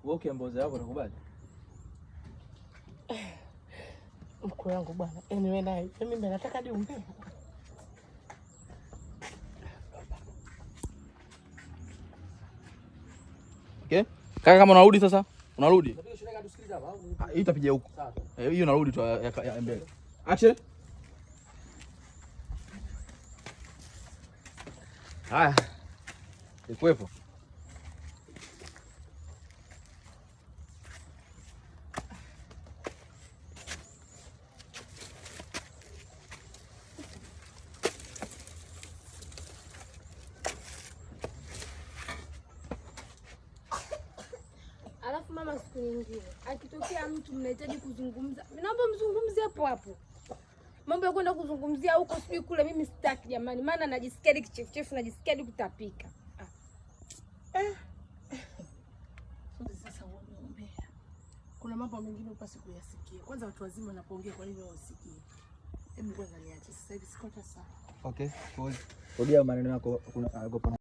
Wewe kiambozi yako unakubali? Mkuu wangu bwana, wewe naye. Mimi nataka hadi umpe. Okay? Kaka kama unarudi sasa? Unarudi? Hii itapiga huko. Hiyo unarudi tu ya mbele. Action. Haya. Ikuepo. Alafu mama, siku nyingine akitokea mtu mnahitaji kuzungumza, naomba mzungumzie hapo hapo. Mambo ya kwenda kuzungumzia huko sijui kule, mimi sitaki jamani, maana najisikia kichefuchefu, najisikia kutapika. Sasa unaombea. Kuna mambo mengine upasi kuyasikia. Kwanza watu wazima wanapoongea, kwa nini wasikie? Hebu kwanza niache sasa hivi, siko sawa. Okay, pause. Rudia maneno yako.